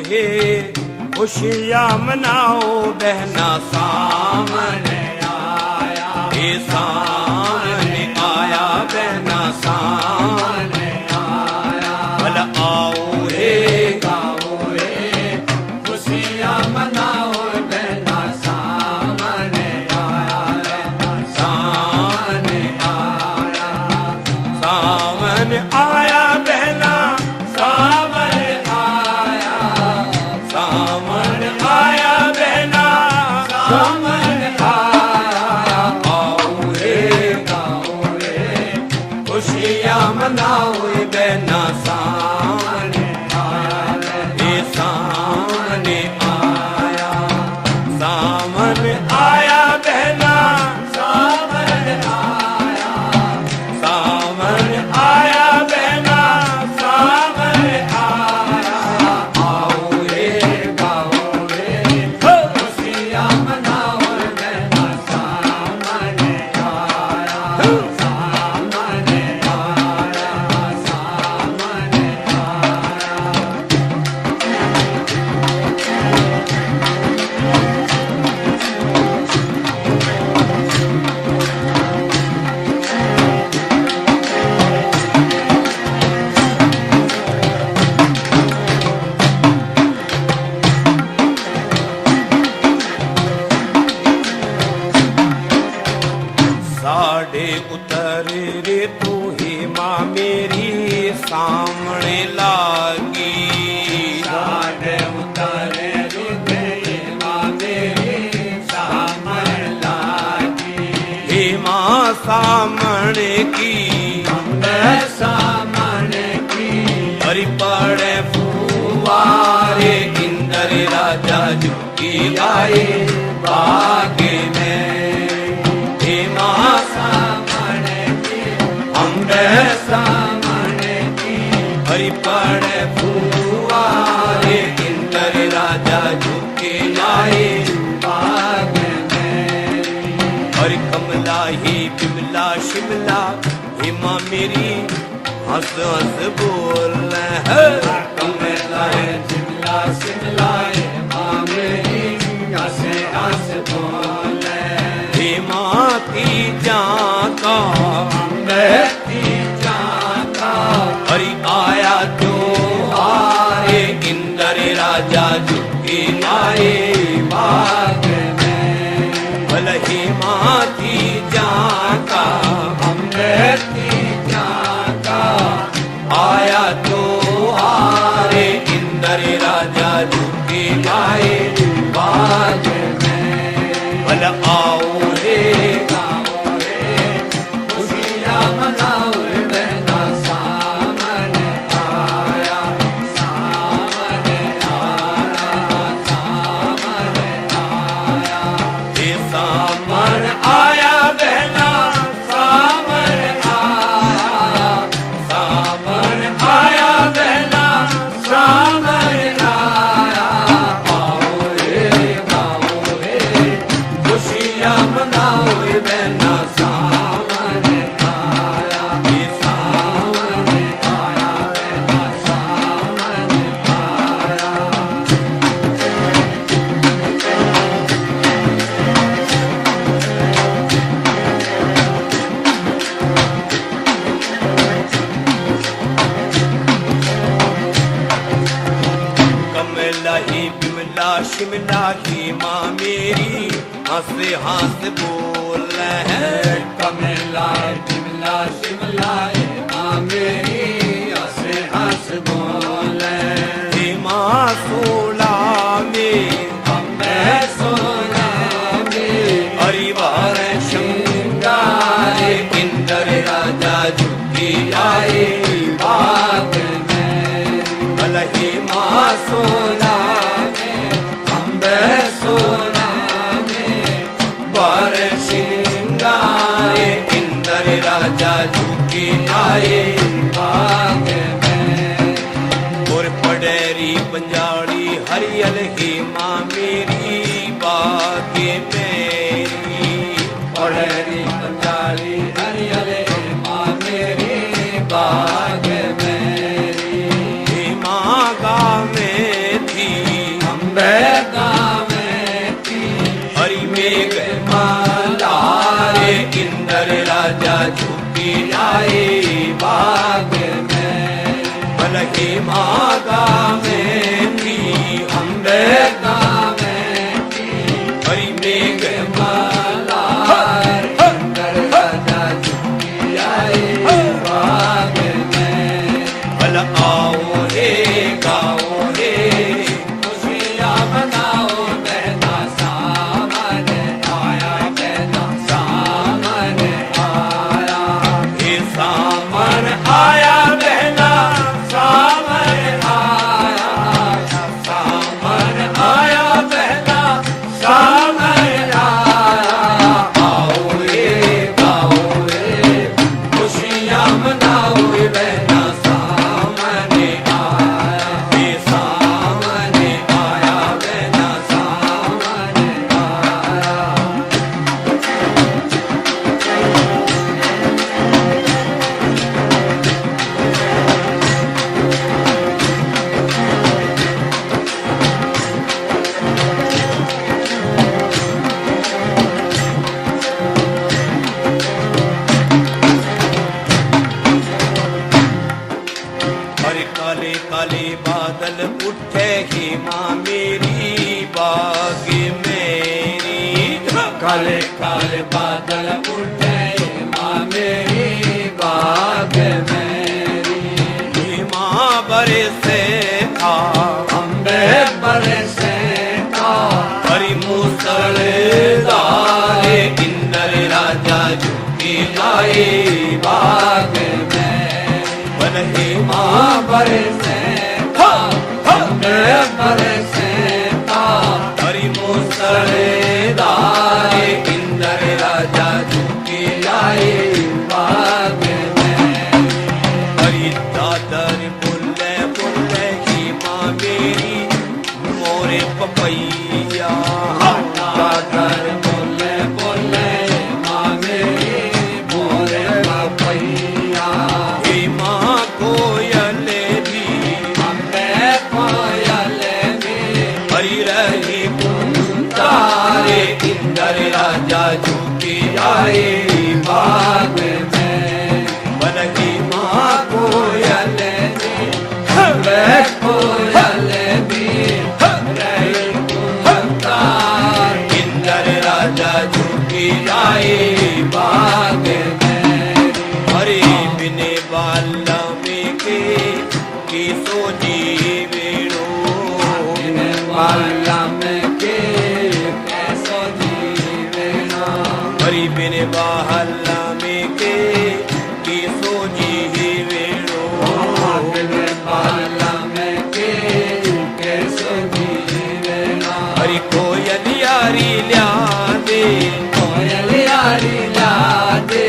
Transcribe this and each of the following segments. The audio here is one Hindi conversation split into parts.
हे खुशियाँ मनाओ बहना सामने आया, हे सामने आया बहना सामने आया। भला आओ हे गाओ हे खुशियाँ मनाओ बहना सामने आया, सामने आया, सामने आया बहना सामने आया, सामने आया बहना सामने आया। आओ रे गाओ रे खुशियाँ मनाओ बहना सामने आया, ये सामने आया, सामने आया बहना सामने आया, सामने आया बहना सामने आया। आओ रे गाओ रे खुशियाँ मनाओ बहना सामने आया, सामने आया, सामने आया। साढ़े उतर रे तू ही माँ मेरी सामने लागी, साढ़े उतर रे तेरी माँ मेरी सामने लागी। हे माँ सामने की मैं सामने की, हरि पड़े फुवारे इंद्र राजा झुकी आए बागे में। हे माँ सामने की अम्बे सामने की, हरि पड़े फुवारे इंद्र राजा झुके आए बाग में। हरि कमला ही बिमला शिमला, हे माँ मेरी हंस हंस बोल है। कमला है शिमला शिमला, हे माँ मेरी हंस हंस बोल। हे माँ की जाका मैं की जाका, हरि आया तो आए इंद्र राजा झुके आए बाग में। भला हे माँ की जाका मैं की जाका, आया तो आए इंद्र राजा झुके आए बाग में। भला आओ रे गाओ रे खुशियाँ मनाओ बहना सामने आया, सामने आया, सामने आया। हे सामने आया बहना सामने आया, सामने आया बहना सामने आया। आओ रे गाओ रे खुशियाँ मनाओ बहना सामने आया, ये सामने आया बहना सामने आया। कमला ही बिमला शिमला की माँ मेरी हंस हंस बोल है। कमला बिमला शिमला, हे माँ मेरी हंस हंस बोल। हे माँ सोला में मैं सोला में, हरिवार श्रृंगार इंद्र राजा झुकी आए बाग में। भला हे माँ सोला में अम्बे सोला में, बार श्रृंगार इंद्र राजा झुके आए बाग में। और पडेरी पंजाड़ी हरियल हे माँ मेरी बागे मेरी, पडेरी पंजाड़ी हरियल हे माँ मेरी बाग मेरी। हे माँ गा में थी आए बाग में। भलही माँ गावे की अम्बे गावे की हरि मेघ माला इंदर राजा झुकी आए बाग में। भल आओ रे गाओ रे खुशियाँ मनाओ बहना सामने आया बहना सामने आया। ये सामन आया बहना सामन आया सामन आया बहना सामन आया। आओ रे गाओ रे खुशियाँ मनाओ बहना सामने आया। ये सामने आया बहना सामने आया। हर काले काले बादल उठे ही माँ मेरी बाग मेरी। काले काले बादल उठे माँ मेरी बाग मेरी। हे माँ बरसे था अम्बे बरसे था हरि मूसल दारे इंदर राजा झुकी आए बाग में। भलही माँ बरसे था अम्बे बरसे था हरि मूसल दारे इंदर राजा झुकी आए बाग में। हरि दादर बोले बोले ही माँ मेरी मोरे पपैया। दादर बोले बोले माँ मेरी मोरे पपैया। हे माँ कोयल भी अम्बे कोयल भी हरि रही तारे इंदर राजा झुकी आए बाग में। भलही माँ कोयल भी अम्बे कोयल भी रही तार इंदर राजा झुकी आए बाग में। हरि बिने बाला में के सो जीवेणो। बिने बाला में के कैसो जीवेणो। हरि बिने बाला में के सो जीवेणो। बिने बाला में के कैसो जीवेणो। हरि कोयल यारी ल्या दे कोयल यारी ल्या दे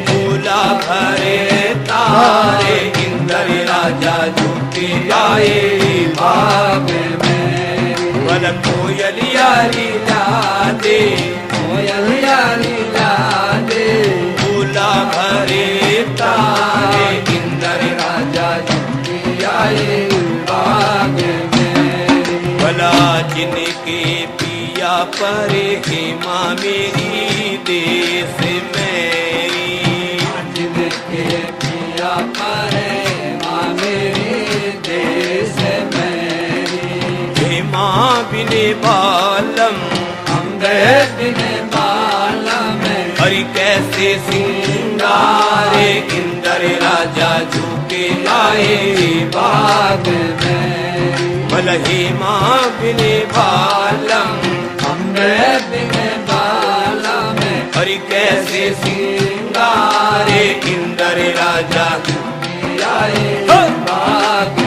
फूला भरे तारे इंदर राजा झुकी आए बाग में। भल कोयल यारी ला दे कोयल यारी ला दे फूला भरे तारे इंदर राजा झुकी आए बाग में। भला जिनके पिया परे हे माँ मेरी देश मेरी। जिनके पिया परे माँ मेरी देश मेरी। हे माँ बिने बालम अम्बे बिने बालम हरि कैसे सिंगारे इंदर राजा झुके आए बाग में। भलही माँ बिने बालम अम्बे बिने बालम हरि कैसे सिंगारे इंदर राजा झुके आए बाग